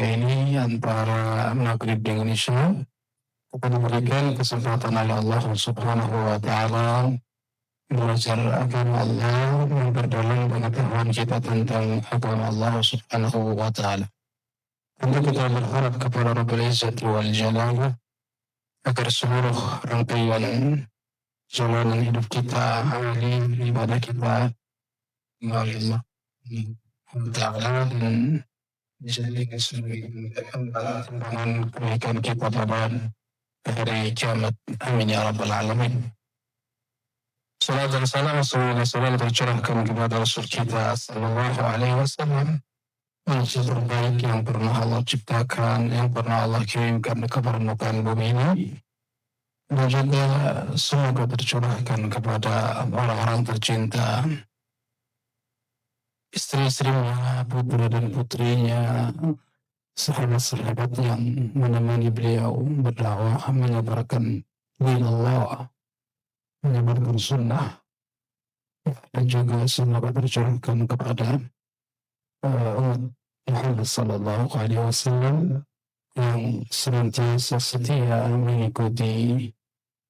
ini antara maghrib dengan isya kita diberikan kesempatan oleh Allah Subhanahu wa Ta'ala belajar agama Allah, memperdalam pengetahuan kita tentang agama Allah Subhanahu wa Ta'ala. Tentu kita berharap kepada Rabbul Izzati wal Jalal agar seluruh rangkaian jalanan hidup kita, amal ibadah kita, melalui Allah Ta'ala dan dijadikan sebagai timbangan kebaikan kita pada hari kiamat. Amin ya rabbal alamin. Salat dan salam semoga selalu tercurahkan kepada Rasul kita sallallahu alaihi wasallam, manusia terbaik yang pernah Allah ciptakan, yang pernah Allah kirimkan ke permukaan bumi ini, dan juga semoga tercurahkan kepada orang-orang tercinta, istri-istrinya, putra dan putrinya, sahabat-sahabat yang menemani beliau berdakwah, menyebarkan din Allah, menyebarkan sunnah, dan juga semoga tercurahkan kepada umat Muhammad sallallahu alaihi wasallam yang senantiasa setia mengikuti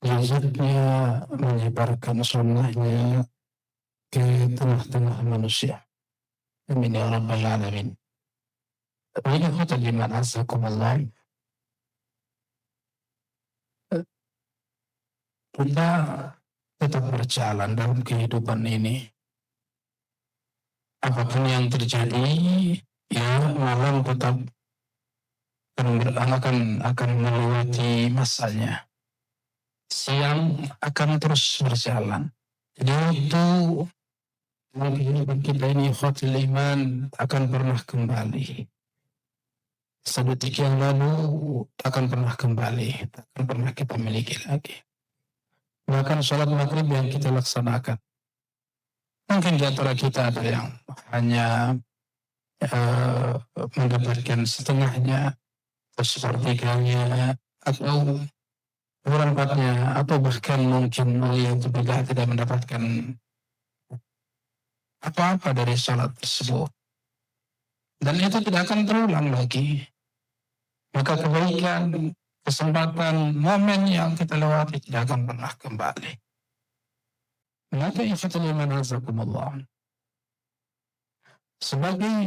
jejaknya, menyebarkan sunnahnya ke tengah-tengah manusia. Amin ya rabbal alamin. Ini khutul iman azakumullah. Kita tetap berjalan dalam kehidupan ini. Apapun yang terjadi, ya malam tetap akan melewati masanya. Siang akan terus berjalan. Jadi itu dalam kehidupan kita ini khutul iman akan pernah kembali. Sedetik yang lalu akan pernah kembali, akan pernah kita miliki lagi. Bahkan sholat maghrib yang kita laksanakan, mungkin di antara kita ada yang hanya mendapatkan setengahnya, atau sepertiganya, atau seperempatnya, atau bahkan mungkin yang ketiga tidak mendapatkan apa-apa dari sholat tersebut. Dan itu tidak akan terulang lagi. Maka kebaikan, kesempatan, momen yang kita lewati tidak akan pernah kembali. Maka ikhwatul iman azakumullah, sebagai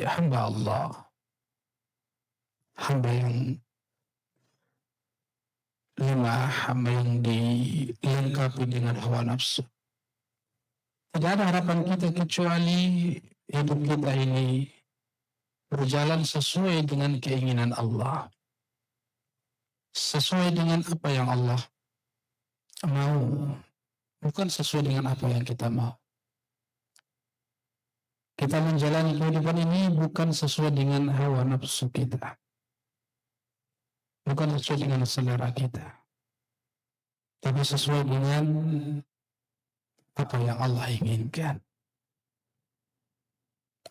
hamba Allah, hamba yang lemah, hamba yang dilengkapi dengan hawa nafsu, tidak ada harapan kita kecuali hidup kita ini berjalan sesuai dengan keinginan Allah, sesuai dengan apa yang Allah mau, bukan sesuai dengan apa yang kita mau. Kita menjalani kehidupan ini bukan sesuai dengan hawa nafsu kita, bukan sesuai dengan selera kita, tapi sesuai dengan apa yang Allah inginkan.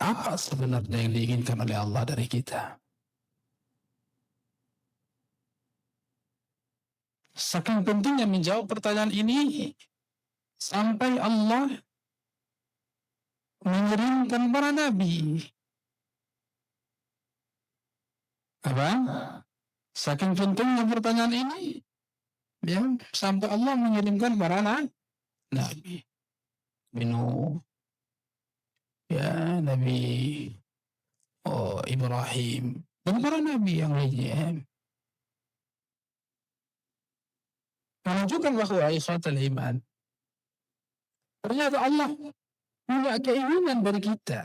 Apa sebenarnya yang diinginkan oleh Allah dari kita? Saking pentingnya menjawab pertanyaan ini sampai Allah mengirimkan para nabi. Apa? Saking pentingnya pertanyaan ini, ya, sampai Allah mengirimkan para nabi. Nuh, ya, Nabi Ibrahim, dan para nabi yang lainnya. Menunjukkan bahwa ikhwatul iman, ternyata Allah punya keinginan dari kita.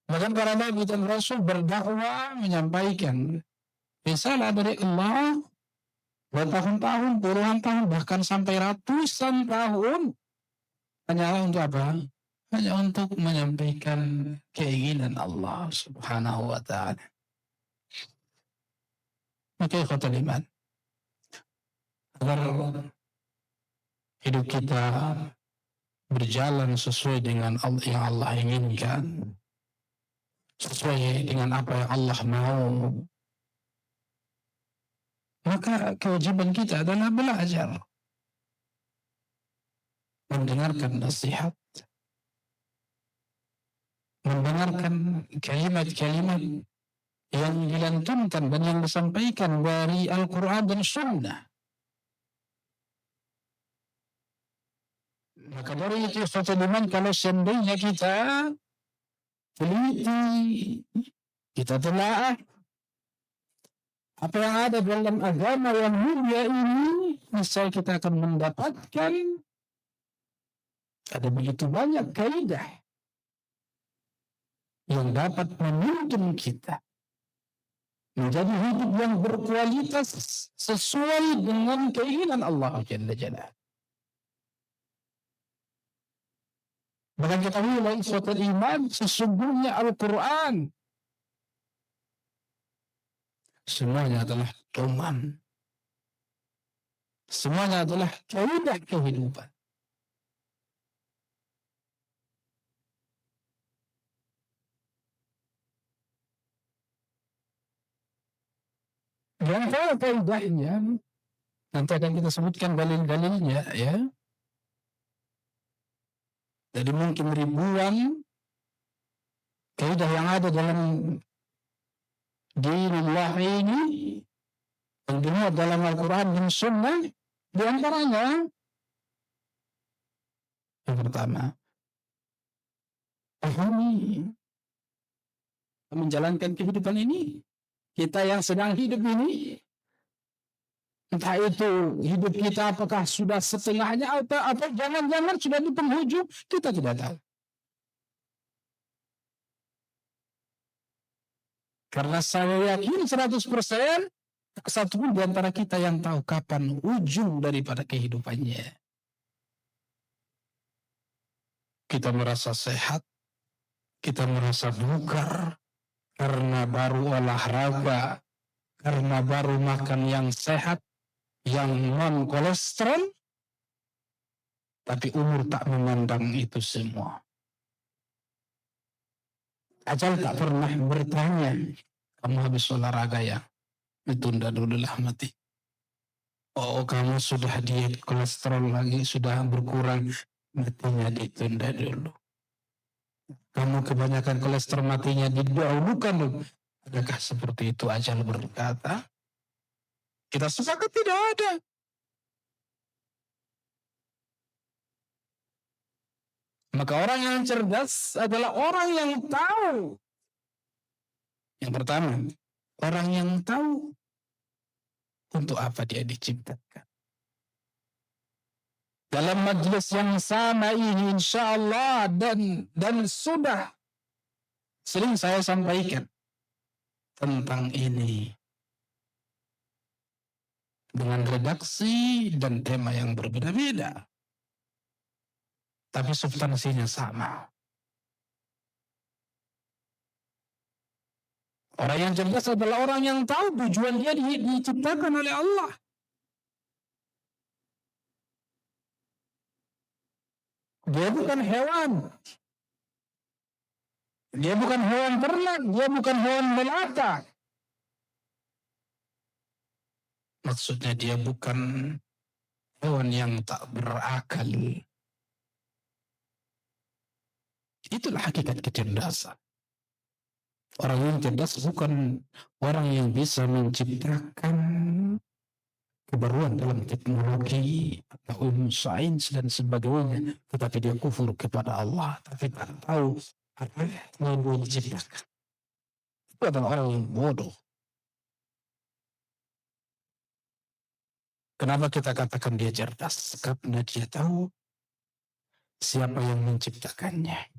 Bahkan para nabi dan rasul berdakwah, menyampaikan risalah dari Allah bertahun-tahun, puluhan tahun, bahkan sampai ratusan tahun. Hanya untuk apa? Hanya untuk menyampaikan keinginan Allah Subhanahu wa Ta'ala. Maka ikhwatul iman, agar hidup kita berjalan sesuai dengan yang Allah inginkan, sesuai dengan apa yang Allah mau, maka kewajiban kita adalah belajar, mendengarkan nasihat, mendengarkan kalimat-kalimat yang dilantunkan dan yang disampaikan dari Al-Quran dan Sunnah. Maka dari itu suatu iman, kalau seandainya kita teliti, kita telah apa yang ada dalam agama yang mulia ini, niscaya kita akan mendapatkan ada begitu banyak kaidah yang dapat menuntun kita menjadi hidup yang berkualitas sesuai dengan keinginan Allah Jalla Jalla. Bahkan kita mulai suatu iman, sesungguhnya Al-Quran semuanya adalah doman, semuanya adalah kaidah kehidupan. Dan kalau kaidahnya nanti akan kita sebutkan dalil-dalilnya, ya. Jadi mungkin ribuan kaidah yang ada dalam dinullah ini yang dimuat dalam Al-Quran dan Sunnah. Di antaranya yang pertama, pahami menjalankan kehidupan ini, kita yang sedang hidup ini, entah itu hidup kita apakah sudah setengahnya atau jangan-jangan sudah di penghujung, kita tidak tahu. Karena saya yakin 100% satu pun di antara kita yang tahu kapan ujung daripada kehidupannya. Kita merasa sehat, kita merasa bugar karena baru olahraga, karena baru makan yang sehat, yang non kolesterol, tapi umur tak memandang itu semua. Ajal tak pernah bertanya, kamu habis olahraga ya? Ditunda dululah mati. Oh, kamu sudah diet, kolesterol lagi sudah berkurang, matinya ditunda dulu. Kamu kebanyakan kolesterol, matinya didahulukan dulu. Adakah seperti itu ajal berkata? Kita sepakat tidak ada. Maka orang yang cerdas adalah orang yang tahu. Yang pertama, orang yang tahu untuk apa dia diciptakan. Dalam majelis yang sama ini insya Allah dan sudah sering saya sampaikan tentang ini dengan redaksi dan tema yang berbeda-beda, tapi substansinya sama. Orang yang cerdas adalah orang yang tahu tujuan dia diciptakan oleh Allah. Dia bukan hewan. Dia bukan hewan ternak. Dia bukan hewan melata. Maksudnya dia bukan hewan yang tak berakal. Itulah hakikat kecerdasan. Orang yang cerdas bukan orang yang bisa menciptakan kebaruan dalam teknologi atau ilmu sains dan sebagainya, tetapi dia kufur kepada Allah, tapi tak tahu apa yang dia diciptakan. Itu adalah orang yang bodoh. Kenapa kita katakan dia cerdas? Karena dia tahu siapa yang menciptakannya.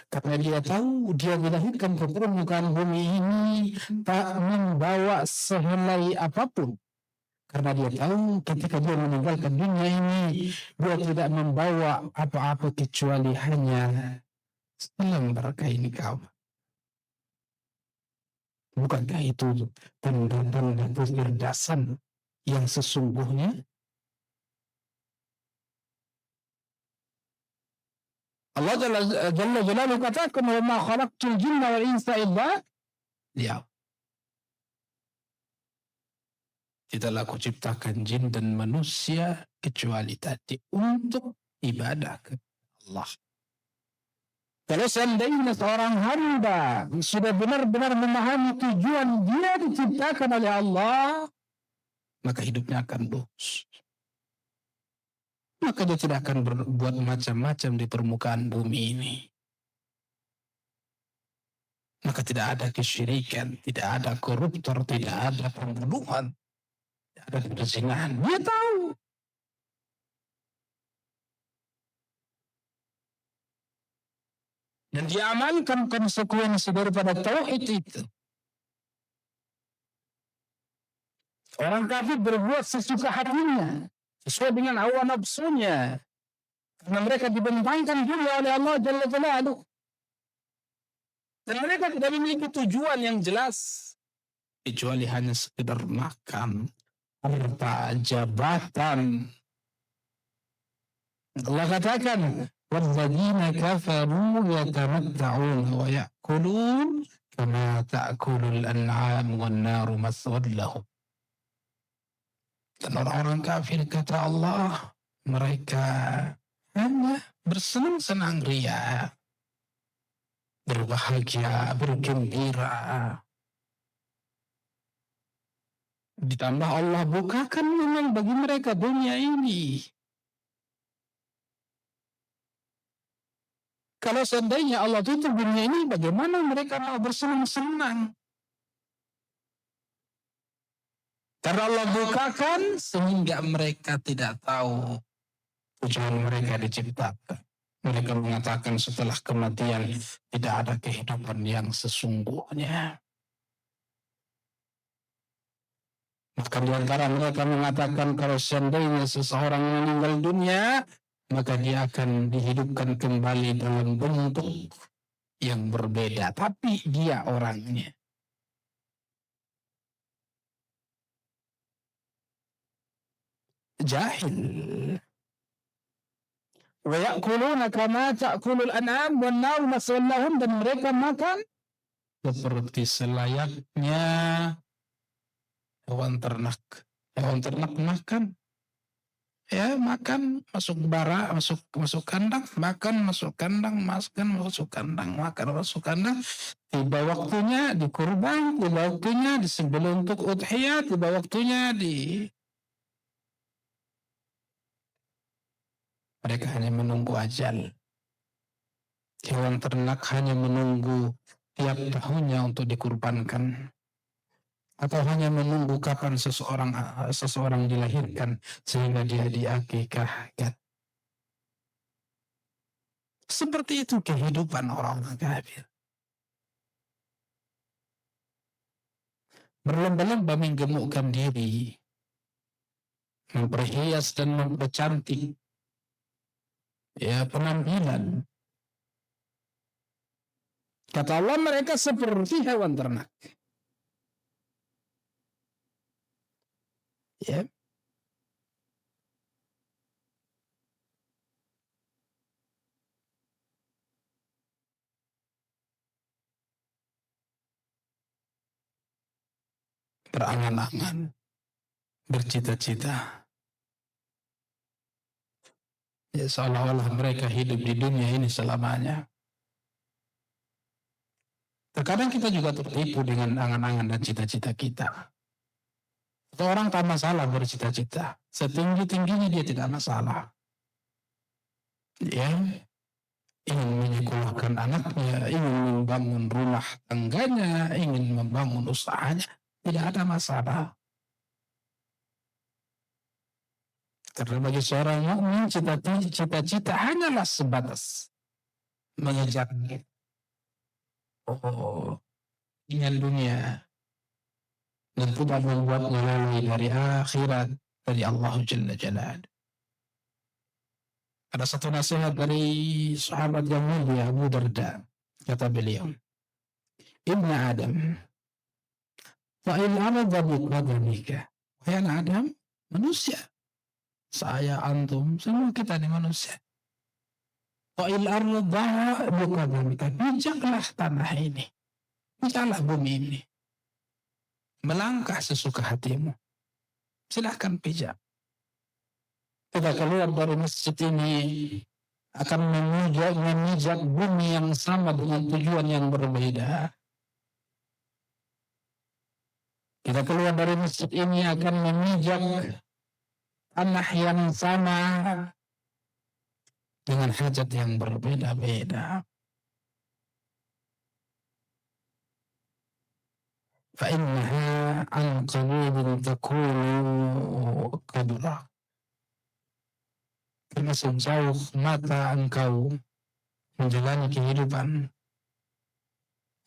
Karena dia tahu dia dilahirkan ke permukaan bumi ini tak membawa sehelai apapun. Karena dia tahu ketika dia meninggalkan dunia ini, dia tidak membawa apa-apa kecuali hanya selembar kain kain. Bukankah itu tanda-tanda kecerdasan yang sesungguhnya? Allah Jalla Jalaluhu katakan, "Wa ma khalaqtul jinna wal insa illa liya'budun." Tidaklah aku ciptakan jin dan manusia kecuali tadi untuk ibadah ke Allah. Kalau seandainya seorang hamba sudah benar-benar memahami tujuan dia diciptakan oleh Allah, maka hidupnya akan lurus. Maka dia tidak akan berbuat macam-macam di permukaan bumi ini. Maka tidak ada kesyirikan, tidak ada koruptor, tidak ada pembunuhan, tidak ada perzinahan. Dia tahu. Dan dia amalkan konsekuensi daripada tauhid itu. Orang kafir berbuat sesuka hatinya, sesuai dengan hawa nafsunya, karena mereka dibentangkan juga oleh Allah Jalla Jalaluh. Dan mereka tidak memiliki tujuan yang jelas, kecuali hanya sekedar makan, harta, jabatan. Allah katakan, "Walladzina kafaru yatamatta'un wa ya'kulun kama ta'kulul an'am wan naru maswad lahum." Dan orang-orang kafir, kata Allah, mereka hanya bersenang-senang ria, berbahagia, bergembira. Ditambah Allah bukakan memang bagi mereka dunia ini. Kalau seandainya Allah tutup dunia ini, bagaimana mereka mau bersenang-senang? Karena Allah bukakan sehingga mereka tidak tahu tujuan mereka diciptakan. Mereka mengatakan setelah kematian tidak ada kehidupan yang sesungguhnya. Maka di antara mereka mengatakan kalau seandainya seseorang meninggal dunia, maka dia akan dihidupkan kembali dalam bentuk yang berbeda. Tapi dia orangnya. Jahil. Wa ya'kuluna kama ta'kulul an'am wan nar maswal lahum, dan mereka makan seperti selayaknya hewan ternak. Hewan ternak makan, ya makan, masuk bara, masuk kandang, makan, masuk kandang, masuk kandang, makan, masuk kandang. Tiba waktunya dikurban, tiba waktunya disembelih untuk udhiyah, tiba waktunya di. Mereka hanya menunggu ajal. Hewan ternak hanya menunggu tiap tahunnya untuk dikurbankan. Atau hanya menunggu kapan seseorang dilahirkan sehingga dia diakikahkan. Seperti itu kehidupan orang kafir. Berlomba-lomba menggemukkan diri, memperhias dan mempercantik ya penampilan. Kata Allah, mereka seperti hewan ternak. Ya. Berangan-angan, bercita-cita. Ya, seolah-olah mereka hidup di dunia ini selamanya. Terkadang kita juga tertipu dengan angan-angan dan cita-cita kita. Orang tak masalah bercita-cita. Setinggi-tingginya dia tidak masalah. Ya, ingin menyekolahkan anaknya, ingin membangun rumah tangganya, ingin membangun usahanya, tidak ada masalah. Karena bagi seorang mukmin cita-cita hanyalah sebatas mengejar ingin dunia dan tidak membuatnya lalai dari akhirat dari Allah Jalla Jalaluhu. Ada satu nasihat dari sahabat yang mulia Abu Darda, kata beliau, Ibn Adam, fa'il arada biqadamika. Wahai anak Adam, manusia, saya, antum, semua kita ini manusia. Fa'il arda biqadamika, pijaklah tanah ini, pijaklah bumi ini, melangkah sesuka hatimu, silahkan pijak. Kita keluar dari masjid ini akan memijak bumi yang sama dengan tujuan yang berbeda. Kita keluar dari masjid ini akan memijak tanah yang sama dengan hajat yang berbeda-beda. فإنها عن قريب تكون كبرى. Karena sejauh mata engkau menjalani kehidupan,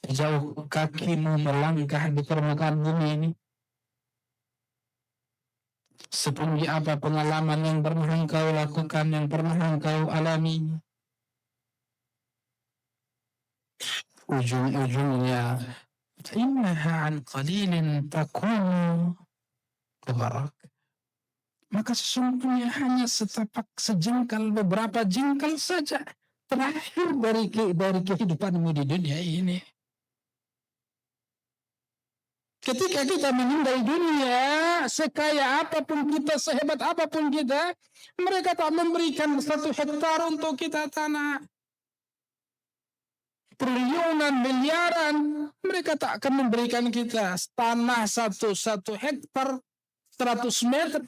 sejauh kakimu melangkah di permukaan bumi ini, setinggi apa pengalaman yang pernah engkau lakukan, yang pernah engkau alami, ujung-ujungnya innaha an qalilin takunu kabarak. Maka sesungguhnya hanya setapak sejengkal, beberapa jengkal saja terakhir dari kehidupanmu di dunia ini. Ketika kita meninggal dunia, sekaya apapun kita, sehebat apapun kita, mereka tak memberikan 1 hektar untuk kita tanah. Triliunan, miliaran, mereka tak akan memberikan kita tanah 1 hektar, 100 meter.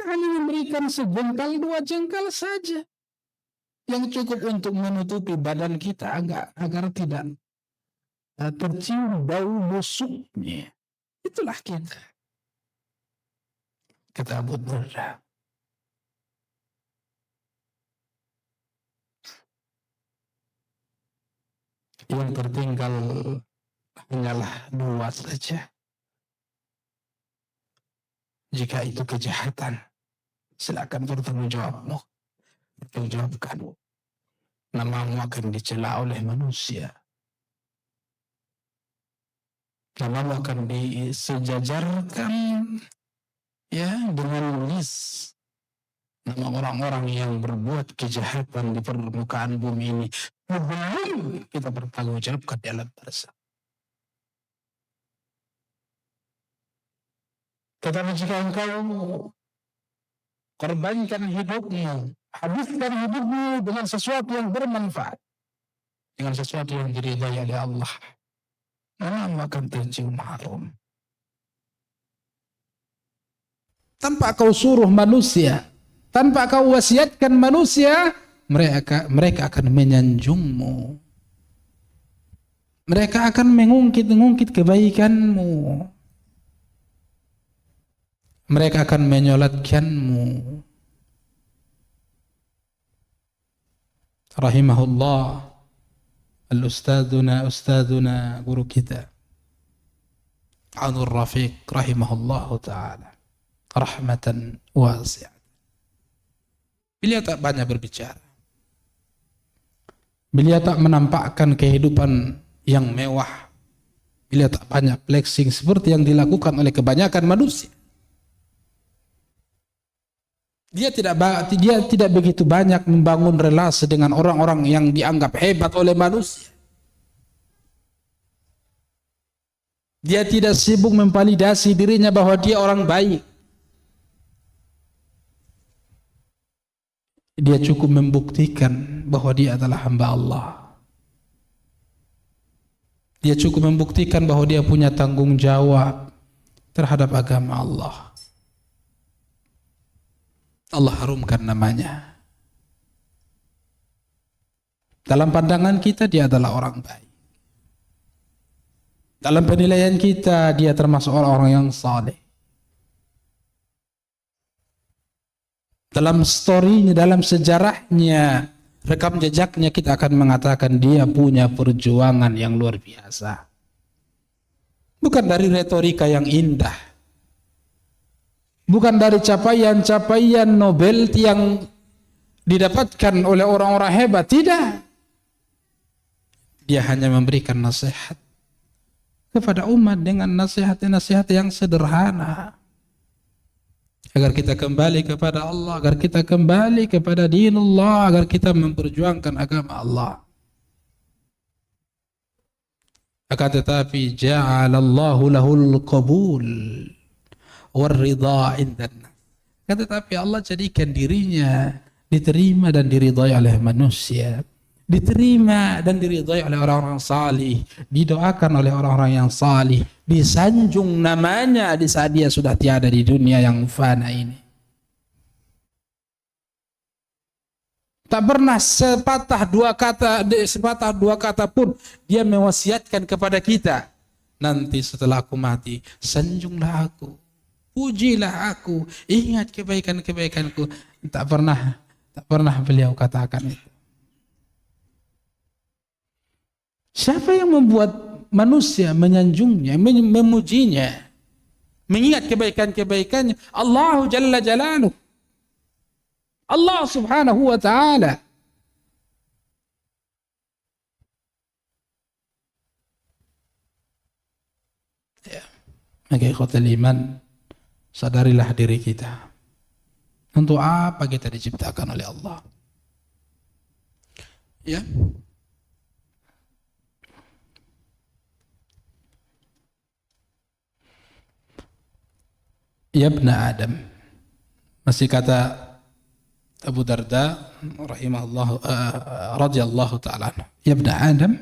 Hanya memberikan sejengkal, 2 jengkal saja yang cukup untuk menutupi badan kita agar tidak tercium bau busuknya. Itulah kita. Kata Abu Darda. Yang tertinggal hanyalah 2 saja. Jika itu kejahatan, silakan bertanggung jawabkan. Namamu akan dicela oleh manusia. Namamu akan disejajarkan dengan list nama orang-orang yang berbuat kejahatan di permukaan bumi ini. Sebelum kita bertanggung jawabkan di alam barzakh. Tetapi jika engkau korbankan hidupmu, habiskan hidupmu dengan sesuatu yang bermanfaat, dengan sesuatu yang diridhai oleh Allah, namamu akan tercium harum. Tanpa kau suruh manusia, tanpa kau wasiatkan manusia, mereka akan menyanjungmu. Mereka akan mengungkit kebaikanmu. Mereka akan menyolatkanmu. Rahimahullah Ustaduna guru kita Anur Rafiq rahimahullah ta'ala rahmatan wasi'ah. Beliau tak banyak berbicara. Beliau tak menampakkan kehidupan yang mewah. Beliau tak banyak flexing seperti yang dilakukan oleh kebanyakan manusia. Dia tidak begitu banyak membangun relasi dengan orang-orang yang dianggap hebat oleh manusia. Dia tidak sibuk memvalidasi dirinya bahwa dia orang baik. Dia cukup membuktikan bahwa dia adalah hamba Allah. Dia cukup membuktikan bahwa dia punya tanggung jawab terhadap agama Allah. Allah harumkan namanya. Dalam pandangan kita dia adalah orang baik. Dalam penilaian kita dia termasuk orang-orang yang saleh. Dalam story-nya, dalam sejarahnya, rekam jejaknya kita akan mengatakan dia punya perjuangan yang luar biasa. Bukan dari retorika yang indah. Bukan dari capaian-capaian Nobel yang didapatkan oleh orang-orang hebat. Tidak. Dia hanya memberikan nasihat kepada umat dengan nasihat-nasihat yang sederhana. Agar kita kembali kepada Allah, agar kita kembali kepada dinullah, agar kita memperjuangkan agama Allah. Akan tetapi ja'alallahu lahul qabul warridha indan. Tetapi Allah jadikan dirinya diterima dan diridhai oleh manusia, diterima dan diridhai oleh orang-orang salih, didoakan oleh orang-orang yang salih, disanjung namanya di saat dia sudah tiada di dunia yang fana ini. Tak pernah sepatah dua kata pun dia mewasiatkan kepada kita, nanti setelah aku mati, sanjunglah aku, pujilah aku, ingat kebaikan-kebaikanku. Tak pernah beliau katakan itu. Siapa yang membuat manusia menyanjungnya, memujinya, mengingat kebaikan-kebaikannya? Allah Jalla Jalaluh, Allah Subhanahu wa ta'ala. Ya. Maka ikhwatal iman, sadarilah diri kita. Untuk apa kita diciptakan oleh Allah? Ya. Ya ibna Adam. Masih kata Abu Darda rahimahullah radhiyallahu ta'ala anhu, ya ibna Adam,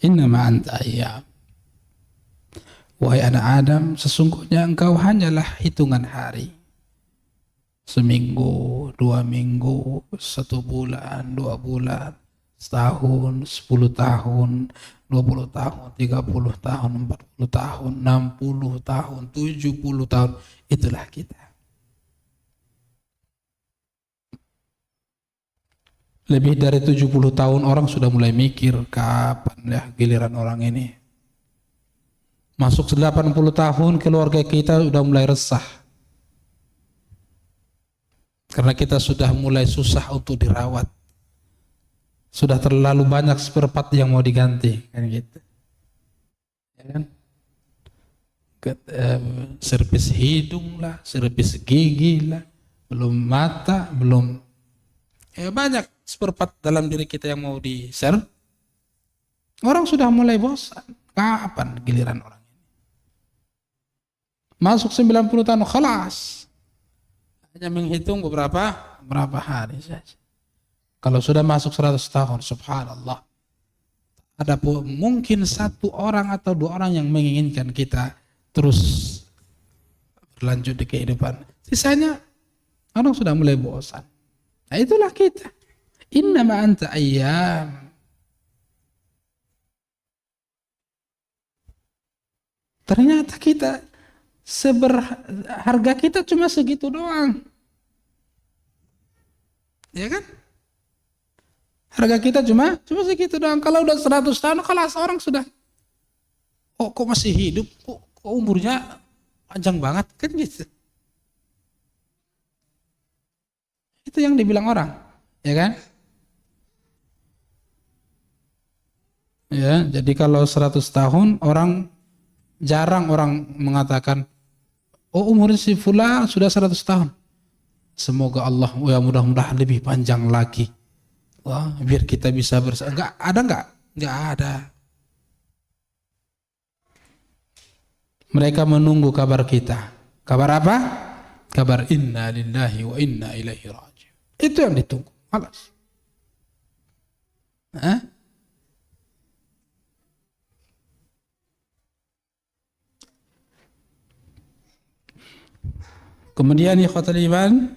innama anta ayyam. Wahai anak Adam, sesungguhnya engkau hanyalah hitungan hari. Seminggu, 2 minggu, 1 bulan, 2 bulan, setahun, 10 tahun, 20 tahun, 30 tahun, 40 tahun, 60 tahun, 70 tahun. Itulah kita. Lebih dari 70 tahun orang sudah mulai mikir, kapan ya giliran orang ini. Masuk 80 tahun keluarga kita sudah mulai resah. Karena kita sudah mulai susah untuk dirawat. Sudah terlalu banyak spare part yang mau diganti, kan gitu. Ya kan? Servis hidung lah, servis gigi lah, belum mata, belum banyak spare part dalam diri kita yang mau di-share. Orang sudah mulai bosan. Kapan giliran orang ini? Masuk 90 tahun, khalas. Hanya menghitung beberapa hari saja. Kalau sudah masuk 100 tahun, subhanallah. Ada mungkin 1 orang atau 2 orang yang menginginkan kita terus berlanjut di kehidupan. Sisanya orang sudah mulai bosan. Nah itulah kita. Innama anta ayyam. Ternyata kita harga kita cuma segitu doang. Ya kan? Harga kita cuma segitu doang. Kalau udah 100 tahun, kalau orang sudah kok masih hidup, kok umurnya panjang banget, kan gitu. Itu yang dibilang orang, ya kan? Ya, jadi kalau 100 tahun jarang orang mengatakan, oh umurnya si fulan sudah 100 tahun. Semoga Allah ya mudah-mudahan lebih panjang lagi. Wah, biar kita bisa enggak ada. Mereka menunggu kabar kita. Kabar apa? Kabar inna lillahi wa inna ilaihi raji'un. Itu yang ditunggu. Malas. Kemudian ikhwatul iman,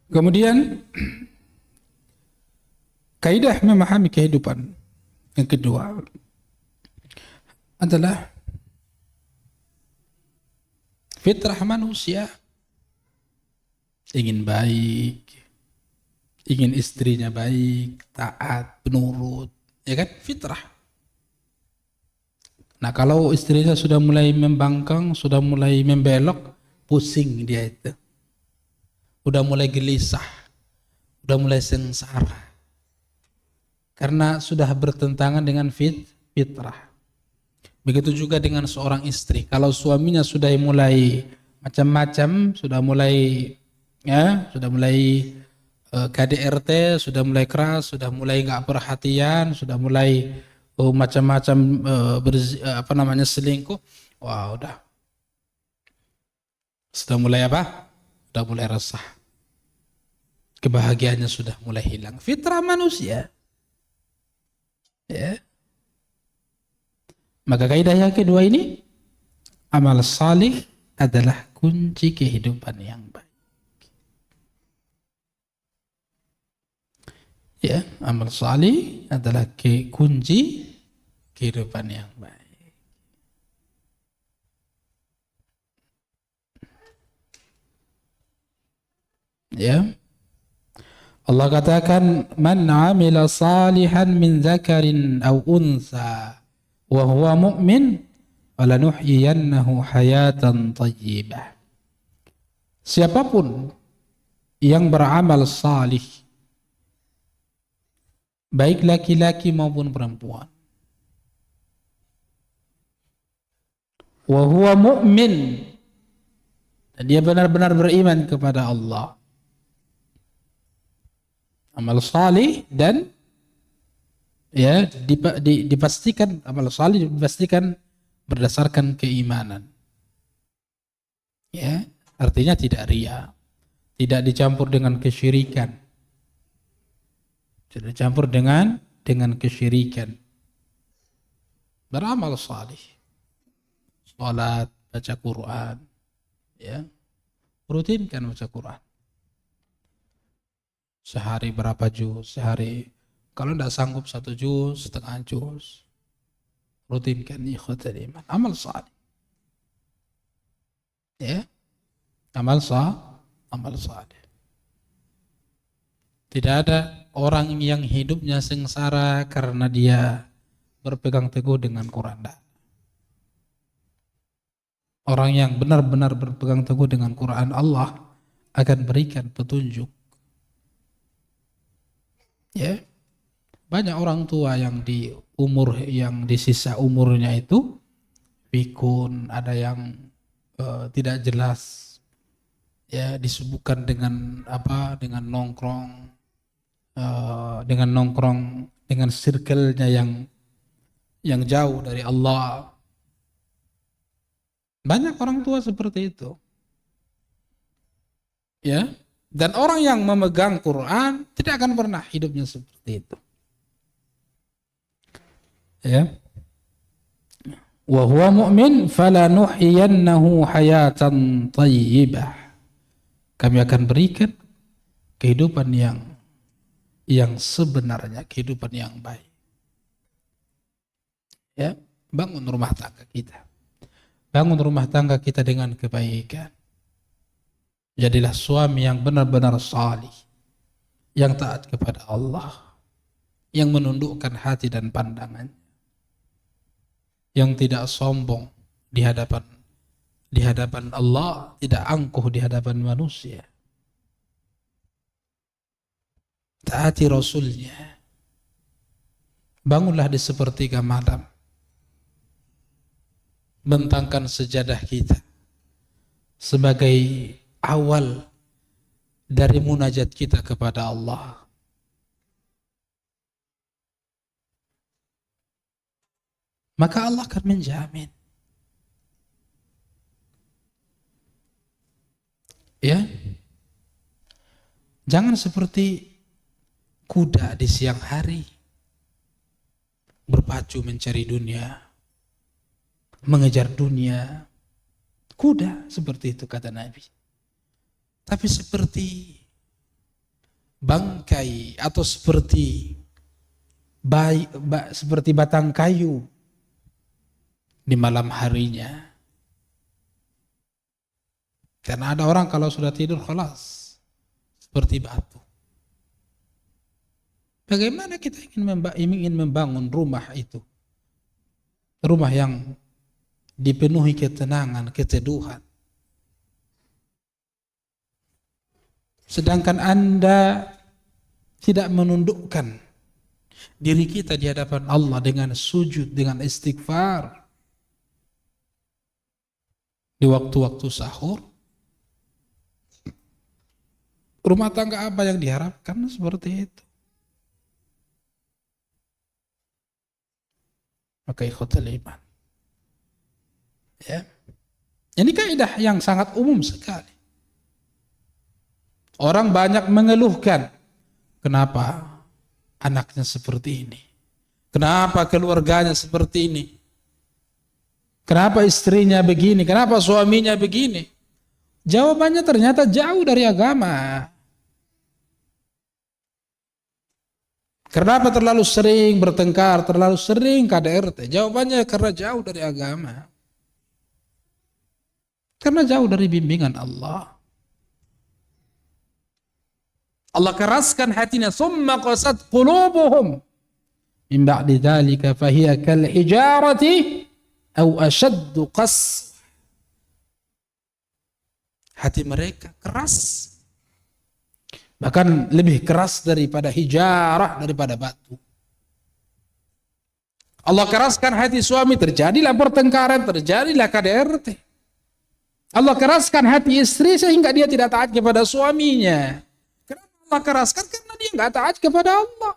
kemudian kaidah memahami kehidupan yang kedua adalah fitrah manusia, ingin baik, ingin istrinya baik, taat, penurut, ya kan? Fitrah. Nah kalau istrinya sudah mulai membangkang, sudah mulai membelok, pusing dia itu. Udah mulai gelisah, udah mulai sengsara. Karena sudah bertentangan dengan fitrah. Begitu juga dengan seorang istri. Kalau suaminya sudah mulai macam-macam, sudah mulai KDRT, sudah mulai keras, sudah mulai nggak perhatian, sudah mulai macam-macam selingkuh, wah udah sudah mulai apa? Sudah mulai resah. Kebahagiaannya sudah mulai hilang. Fitrah manusia. Ya. Maka kaidah yang kedua ini, amal salih adalah kunci kehidupan yang baik. Ya, amal salih adalah kunci kehidupan yang baik. Ya. Allah katakan, man amila salihan min dzakarin aw untha wa huwa mu'min falanuhyiyannahu hayatan thayyibah. Siapapun yang beramal salih, baik laki-laki maupun perempuan, wa huwa mu'min, dan dia benar-benar beriman kepada Allah. Amal salih dan ya dipastikan amal salih dipastikan berdasarkan keimanan. Ya, artinya tidak riya, tidak dicampur dengan kesyirikan. Tidak dicampur dengan kesyirikan. Beramal salih. Salat, baca Quran, ya. Rutinkan baca Quran. Sehari berapa juz, sehari kalau tidak sanggup 1 juz, setengah juz, rutinkan ikhwatal iman, amal salih. Ya, amal salih. Tidak ada orang yang hidupnya sengsara karena dia berpegang teguh dengan Quran. Orang yang benar-benar berpegang teguh dengan Quran, Allah akan berikan petunjuk. Ya, banyak orang tua yang di sisa umurnya itu pikun, ada yang tidak jelas, ya, disibukkan dengan nongkrong, dengan circle-nya yang jauh dari Allah. Banyak orang tua seperti itu, ya. Dan orang yang memegang Quran tidak akan pernah hidupnya seperti itu. Ya. Wa huwa mu'min falanuhyiyannahu hayatan thayyibah. Kami akan berikan kehidupan yang sebenarnya, kehidupan yang baik. Ya, bangun rumah tangga kita. Bangun rumah tangga kita dengan kebaikan. Jadilah suami yang benar-benar salih, yang taat kepada Allah, yang menundukkan hati dan pandangan, yang tidak sombong di hadapan Allah, tidak angkuh di hadapan manusia. Taati Rasulnya. Bangunlah di sepertiga malam, bentangkan sejadah kita sebagai awal dari munajat kita kepada Allah. Maka Allah akan menjamin. Ya. Jangan seperti kuda di siang hari berpacu mencari dunia, mengejar dunia. Kuda seperti itu kata Nabi. Tapi seperti bangkai atau seperti batang kayu di malam harinya. Karena ada orang kalau sudah tidur khalas seperti batu. Bagaimana kita ingin membangun rumah itu? Rumah yang dipenuhi ketenangan, keteduhan. Sedangkan Anda tidak menundukkan diri kita di hadapan Allah dengan sujud, dengan istighfar di waktu-waktu sahur. Rumah tangga apa yang diharapkan? Seperti itu. Maka ikhwatul iman. Ya. Ini kaidah yang sangat umum sekali. Orang banyak mengeluhkan, kenapa anaknya seperti ini? Kenapa keluarganya seperti ini? Kenapa istrinya begini? Kenapa suaminya begini? Jawabannya ternyata jauh dari agama. Kenapa terlalu sering bertengkar, terlalu sering KDRT? Jawabannya karena jauh dari agama. Karena jauh dari bimbingan Allah. Allah keraskan hatinya, summa qasat qulubuhum min ba'di dzalika fahiya kal hijarati aw ashaddu qas. Hati mereka keras, bahkan lebih keras daripada hijarah, daripada batu. Allah keraskan hati suami, terjadilah pertengkaran, terjadilah KDRT. Allah keraskan hati istri sehingga dia tidak taat kepada suaminya. Kenapa Allah keraskan? Karena dia nggak taat kepada Allah.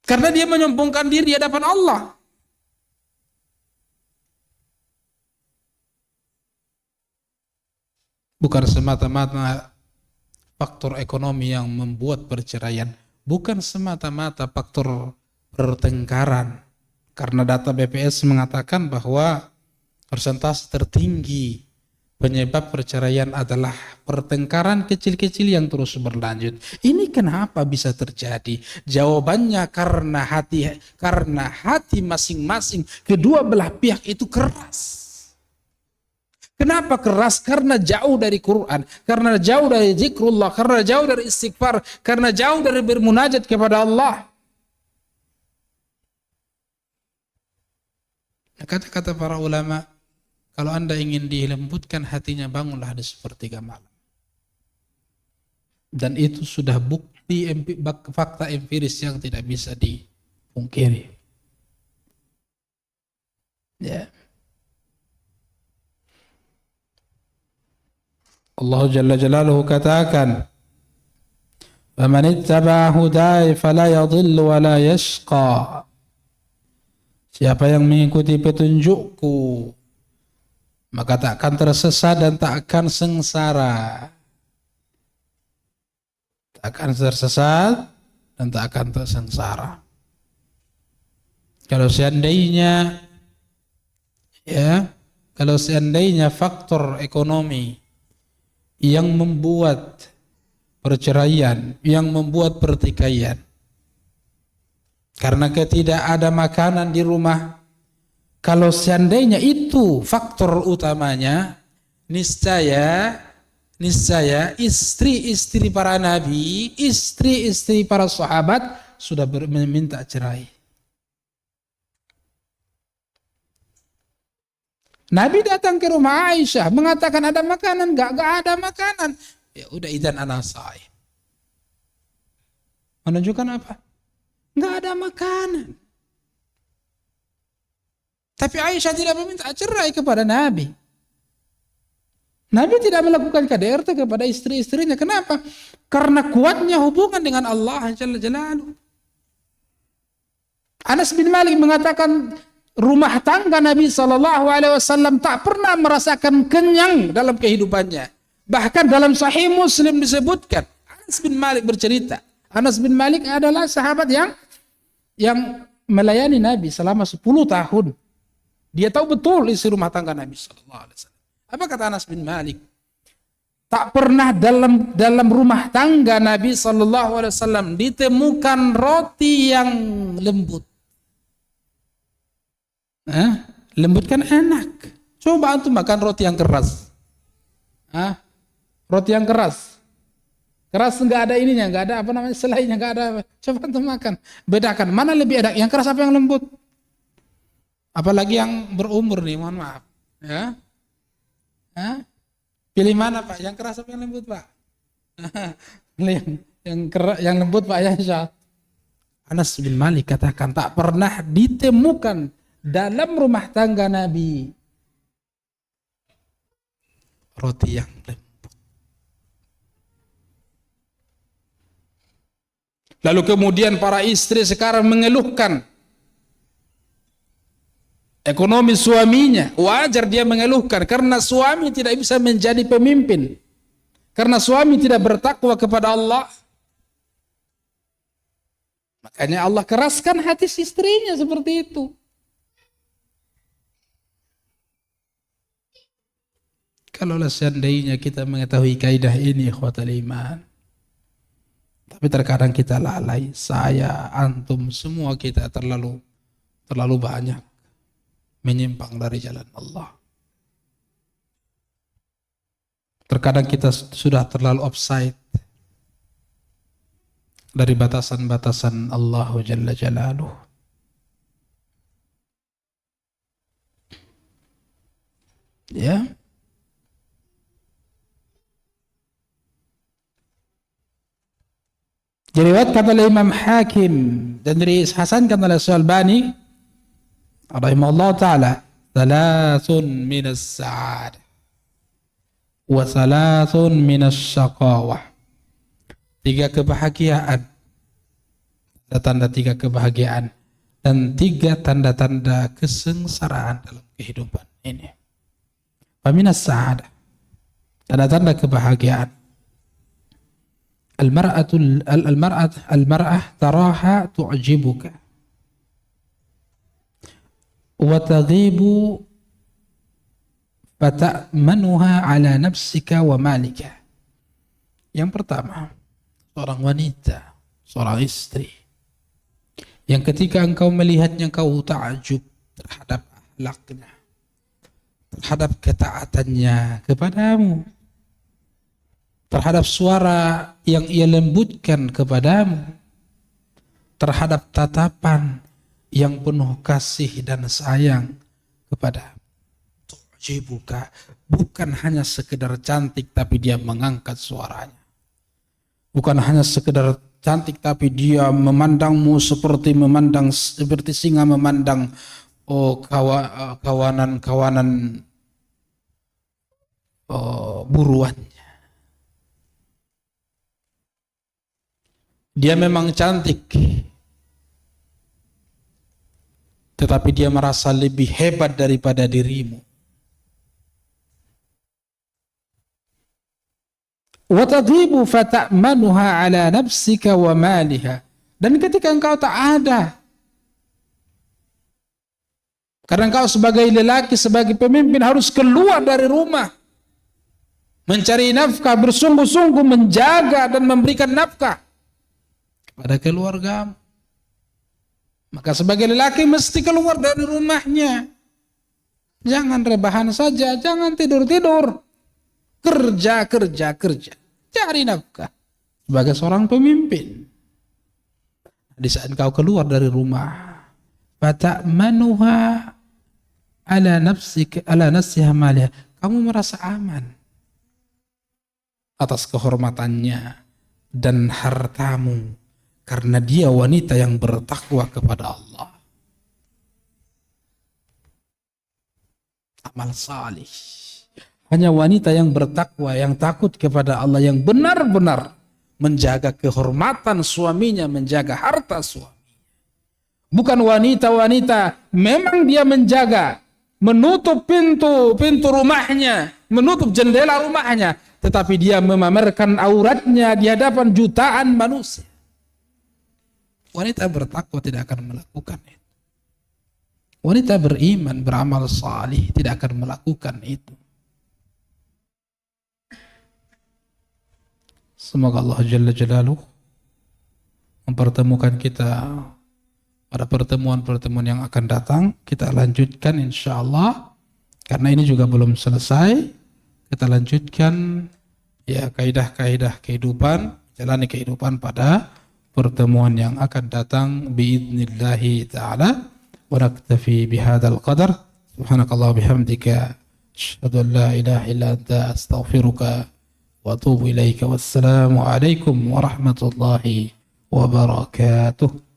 Karena dia menyombongkan diri di hadapan Allah. Bukan semata-mata faktor ekonomi yang membuat perceraian, bukan semata-mata faktor pertengkaran. Karena data BPS mengatakan bahwa persentase tertinggi penyebab perceraian adalah pertengkaran kecil-kecil yang terus berlanjut. Ini kenapa bisa terjadi? Jawabannya karena hati masing-masing kedua belah pihak itu keras. Kenapa keras? Karena jauh dari Quran, karena jauh dari zikrullah, karena jauh dari istighfar, karena jauh dari bermunajat kepada Allah. Kata-kata para ulama, kalau Anda ingin dilembutkan hatinya, bangunlah di sepertiga malam. Dan itu sudah bukti fakta empiris yang tidak bisa dipungkiri. Ya. Allah Jalla Jalaluhu katakan, "Faman ittaba'a hudaya fala yadhillu wa la yashqa." Siapa yang mengikuti petunjukku, maka tak akan tersesat dan tak akan sengsara. Tak akan tersesat dan tak akan tersengsara. Kalau seandainya faktor ekonomi yang membuat perceraian, yang membuat pertikaian, karena tidak ada makanan di rumah, kalau seandainya itu faktor utamanya, niscaya istri-istri para nabi, istri-istri para sahabat sudah meminta cerai. Nabi datang ke rumah Aisyah mengatakan ada makanan, enggak ada makanan. Ya udah, idzan ana shaim. Menunjukkan apa? Enggak ada makanan. Tapi Aisyah tidak meminta cerai kepada Nabi. Nabi tidak melakukan KDRT kepada istri-istrinya. Kenapa? Karena kuatnya hubungan dengan Allah Jalla Jalaluhu. Anas bin Malik mengatakan, rumah tangga Nabi SAW tak pernah merasakan kenyang dalam kehidupannya. Bahkan dalam Sahih Muslim disebutkan, Anas bin Malik bercerita, Anas bin Malik adalah sahabat yang melayani Nabi selama 10 tahun. Dia tahu betul isi rumah tangga Nabi SAW. Apa kata Anas bin Malik? Tak pernah dalam rumah tangga Nabi SAW ditemukan roti yang lembut. Lembut kan enak. Coba antum makan roti yang keras. Roti yang keras. Keras nggak ada ininya, nggak ada apa namanya selainya, nggak ada. Coba antum makan. Bedakan mana lebih enak, yang keras apa yang lembut. Apalagi yang berumur nih, mohon maaf. Ya. Pilih mana Pak? Yang keras apa yang lembut Pak? yang lembut Pak ya, insya Allah. Anas bin Malik katakan tak pernah ditemukan dalam rumah tangga Nabi roti yang lembut. Lalu kemudian para istri sekarang mengeluhkan ekonomi suaminya. Wajar dia mengeluhkan karena suami tidak bisa menjadi pemimpin. Karena suami tidak bertakwa kepada Allah. Makanya Allah keraskan hati istrinya seperti itu. Kalaulah seandainya kita mengetahui kaidah ini, ikhwatal iman. Tapi terkadang kita lalai. Saya, antum, semua kita terlalu banyak menyimpang dari jalan Allah. Terkadang kita sudah terlalu offside dari batasan-batasan Allah Jalla Jalaluh. Ya. Diriwayatkan oleh Imam Hakim dan dihasankan oleh Syalbani rahimahullah ta'ala, thalathun minas sa'adah wa thalathun minas syaqawah. 3 kebahagiaan, tanda-tanda 3 kebahagiaan, dan 3 tanda-tanda kesengsaraan dalam kehidupan ini. Minas sa'adah, tanda-tanda kebahagiaan. Al-mar'ah taraha tu'jibuka wa taghibu fata'manuha ala nafsika wa malika. Yang pertama, seorang wanita, seorang istri yang ketika engkau melihatnya engkau ta'ajub terhadap akhlaknya, terhadap ketaatannya kepadamu, terhadap suara yang ia lembutkan kepadamu, terhadap tatapan yang penuh kasih dan sayang kepadamu. Tu'jibuka, bukan hanya sekedar cantik tapi dia mengangkat suaranya. Bukan hanya sekedar cantik tapi dia memandangmu seperti singa memandang kawanan buruannya. Dia memang cantik, tetapi dia merasa lebih hebat daripada dirimu. Wa taghibu fata'manuha ala nafsika wa maliha. Dan ketika engkau tak ada, karena engkau sebagai lelaki, sebagai pemimpin harus keluar dari rumah, mencari nafkah, bersungguh-sungguh menjaga dan memberikan nafkah pada keluarga. Maka sebagai lelaki mesti keluar dari rumahnya. Jangan rebahan saja, jangan tidur-tidur. Kerja. Cari nafkah sebagai seorang pemimpin. Di saat kau keluar dari rumah, fata'manuha ala nafsiha maliha. Kamu merasa aman atas kehormatannya dan hartamu. Karena dia wanita yang bertakwa kepada Allah. Amal salih. Hanya wanita yang bertakwa, yang takut kepada Allah, yang benar-benar menjaga kehormatan suaminya, menjaga harta suami. Bukan wanita-wanita, memang dia menjaga, menutup pintu rumahnya, menutup jendela rumahnya, tetapi dia memamerkan auratnya di hadapan jutaan manusia. Wanita bertakwa tidak akan melakukan itu. Wanita beriman, beramal salih tidak akan melakukan itu. Semoga Allah Jalla Jalaluh mempertemukan kita pada pertemuan-pertemuan yang akan datang. Kita lanjutkan insyaallah, karena ini juga belum selesai. Kita lanjutkan ya kaidah-kaidah kehidupan, jalani kehidupan pada pertemuan yang akan datang biidnillahi ta'ala. Wa naktafi bihadzal qadar. Subhanakallah bihamdika asyhadu an la ilaha illa anta astaghfiruka wa atubu ilaika. Wassalamu alaikum warahmatullahi wabarakatuh.